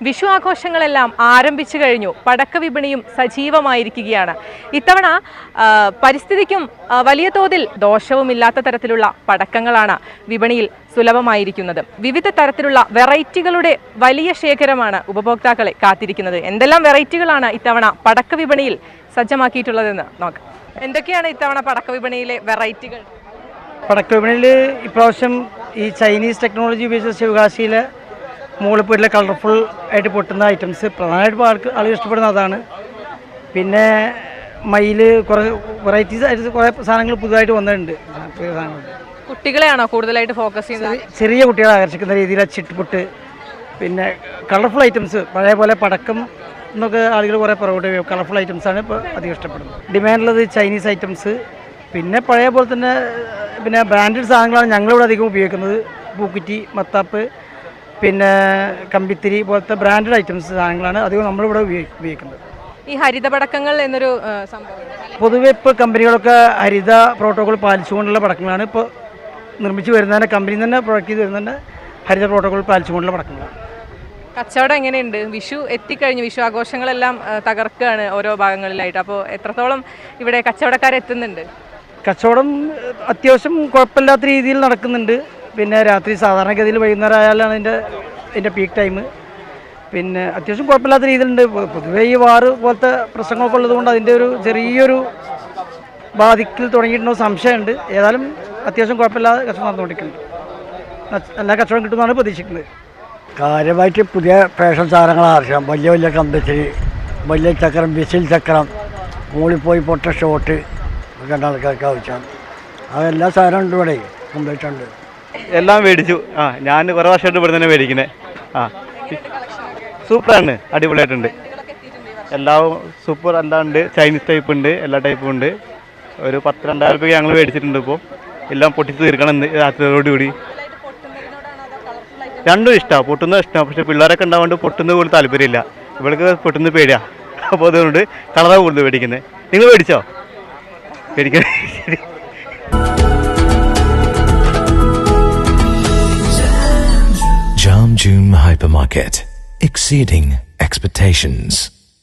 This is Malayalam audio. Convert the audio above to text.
വിഷു ആഘോഷങ്ങളെല്ലാം ആരംഭിച്ചു കഴിഞ്ഞു. പടക്ക വിപണിയും സജീവമായിരിക്കുകയാണ്. ഇത്തവണ പരിസ്ഥിതിക്കും വലിയ തോതിൽ ദോഷവുമില്ലാത്ത തരത്തിലുള്ള പടക്കങ്ങളാണ് വിപണിയിൽ സുലഭമായിരിക്കുന്നത്. വിവിധ തരത്തിലുള്ള വെറൈറ്റികളുടെ വലിയ ശേഖരമാണ് ഉപഭോക്താക്കളെ കാത്തിരിക്കുന്നത്. എന്തെല്ലാം വെറൈറ്റികളാണ് ഇത്തവണ പടക്ക വിപണിയിൽ സജ്ജമാക്കിയിട്ടുള്ളതെന്ന് നോക്കാം. എന്തൊക്കെയാണ് ഇത്തവണ പടക്ക വിപണിയിലെ വെറൈറ്റികൾ? പടക്ക വിപണിയിൽ ഇപ്രാവശ്യം ഈ ചൈനീസ് ടെക്നോളജി ഉപയോഗിച്ച ശിവകാശിയിലെ മുകളിൽ കളർഫുൾ ആയിട്ട് പൊട്ടുന്ന ഐറ്റംസ് പ്രധാനമായിട്ട് ആളുകൾ ഇഷ്ടപ്പെടുന്ന അതാണ്. പിന്നെ മയിൽ കുറേ വെറൈറ്റീസ് ആയിട്ട് കുറേ സാധനങ്ങൾ പുതുതായിട്ട് വന്നിട്ടുണ്ട്. കുട്ടികളെയാണോ കൂടുതലായിട്ട് ഫോക്കസ് ചെയ്യുന്നത്? ചെറിയ കുട്ടികളെ ആകർഷിക്കുന്ന രീതിയിൽ ചിട്ടുപൊട്ട്, പിന്നെ കളർഫുൾ ഐറ്റംസ്, പഴയ പോലെ പടക്കം എന്നൊക്കെ ആളുകൾ കുറേ പുറകോട്ട് കളർഫുൾ ഐറ്റംസാണ് ഇപ്പോൾ അധികം ഇഷ്ടപ്പെടുന്നത്. ഡിമാൻഡുള്ളത് ചൈനീസ് ഐറ്റംസ്, പിന്നെ പഴയ പോലെ തന്നെ പിന്നെ ബ്രാൻഡഡ് സാധനങ്ങളാണ് ഞങ്ങളിവിടെ അധികം ഉപയോഗിക്കുന്നത്. പൂക്കുറ്റി, മത്താപ്പ്, പിന്നെ കമ്പിത്തിരി പോലത്തെ ബ്രാൻഡഡ് ഐറ്റംസ് സാധനങ്ങളാണ് അധികം നമ്മളിവിടെ ഉപയോഗിക്കുന്നത്. ഈ ഹരിത പടക്കങ്ങൾ എന്നൊരു സംഭവം പൊതുവെ ഇപ്പോൾ കമ്പനികളൊക്കെ ഹരിത പ്രോട്ടോകോൾ പാലിച്ചുകൊണ്ടുള്ള പടക്കങ്ങളാണ് ഇപ്പോൾ നിർമ്മിച്ച് വരുന്നതിൻ്റെ, കമ്പനി തന്നെ പ്രൊഡക്റ്റ് ചെയ്ത് വരുന്നതിൻ്റെ ഹരിത പ്രോട്ടോകോൾ പാലിച്ചുകൊണ്ടുള്ള പടക്കങ്ങളാണ്. കച്ചവടം എങ്ങനെയുണ്ട്? വിഷു എത്തിക്കഴിഞ്ഞു, വിഷു ആഘോഷങ്ങളെല്ലാം തകർക്കുകയാണ് ഓരോ ഭാഗങ്ങളിലായിട്ട്. അപ്പോൾ എത്രത്തോളം ഇവിടെ കച്ചവടക്കാരെത്തുന്നുണ്ട്? കച്ചവടം അത്യാവശ്യം കുഴപ്പമില്ലാത്ത രീതിയിൽ നടക്കുന്നുണ്ട്. പിന്നെ രാത്രി സാധാരണഗതിയിൽ വൈകുന്നേരം ആയാലാണ് ഇതിൻ്റെ പീക്ക് ടൈം. പിന്നെ അത്യാവശ്യം കുഴപ്പമില്ലാത്ത രീതിയിലുണ്ട്. പൊതുവേ ഈ വാറ് പോലത്തെ പ്രശ്നങ്ങളൊക്കെ ഉള്ളതുകൊണ്ട് അതിൻ്റെ ഒരു ചെറിയൊരു ബാധിക്കൽ തുടങ്ങിയിട്ടുണ്ടോ സംശയമുണ്ട്. ഏതായാലും അത്യാവശ്യം കുഴപ്പമില്ലാതെ കച്ചവടം നടന്നുകൊണ്ടിരിക്കുന്നുണ്ട്. എല്ലാ കച്ചവടം കിട്ടുമെന്നാണ് പ്രതീക്ഷിക്കുന്നത്. കാര്യമായിട്ട് പുതിയ ഫാഷൻ സാധനങ്ങളാണ് ആവശ്യം. വലിയ വലിയ കമ്പിത്തിരി, വലിയ ചക്രം, വിസിൽ ചക്രം, മുകളിൽ പോയി പൊട്ട ഷോട്ട് ഒക്കെ ആൾക്കാർക്ക് ആവശ്യമാണ്. അതെല്ലാ സാധനവും ഉണ്ട് ഇവിടെ, കംപ്ലീറ്റ് ഉണ്ട്. എല്ലാം മേടിച്ചു. ഞാൻ കുറേ വർഷമായിട്ട് ഇവിടെ തന്നെ മേടിക്കുന്നത്. സൂപ്പറാണ്, അടിപൊളിയായിട്ടുണ്ട്. എല്ലാം സൂപ്പർ, എല്ലാം ഉണ്ട്. ചൈനീസ് ടൈപ്പ് ഉണ്ട്, എല്ലാ ടൈപ്പും ഉണ്ട്. ഒരു 10-2000 രൂപയ്ക്ക് ഞങ്ങൾ മേടിച്ചിട്ടുണ്ട്. ഇപ്പോൾ എല്ലാം പൊട്ടിച്ച് തീർക്കണം രാത്രിയോടുകൂടി. രണ്ടും ഇഷ്ടമാണ്, പൊട്ടുന്നത് ഇഷ്ടമാണ്. പക്ഷേ പിള്ളേരൊക്കെ ഉണ്ടാവുകൊണ്ട് പൊട്ടുന്നത് പോലും താല്പര്യമില്ല. ഇവൾക്ക് പൊട്ടുന്നത് പേടിയാണ്. അപ്പോൾ അതുകൊണ്ട് കളറാണ് കൂടുതൽ മേടിക്കുന്നത്. നിങ്ങൾ മേടിച്ചോ? മേടിക്കണേ. ശരി. Jam June Hypermarket, exceeding expectations.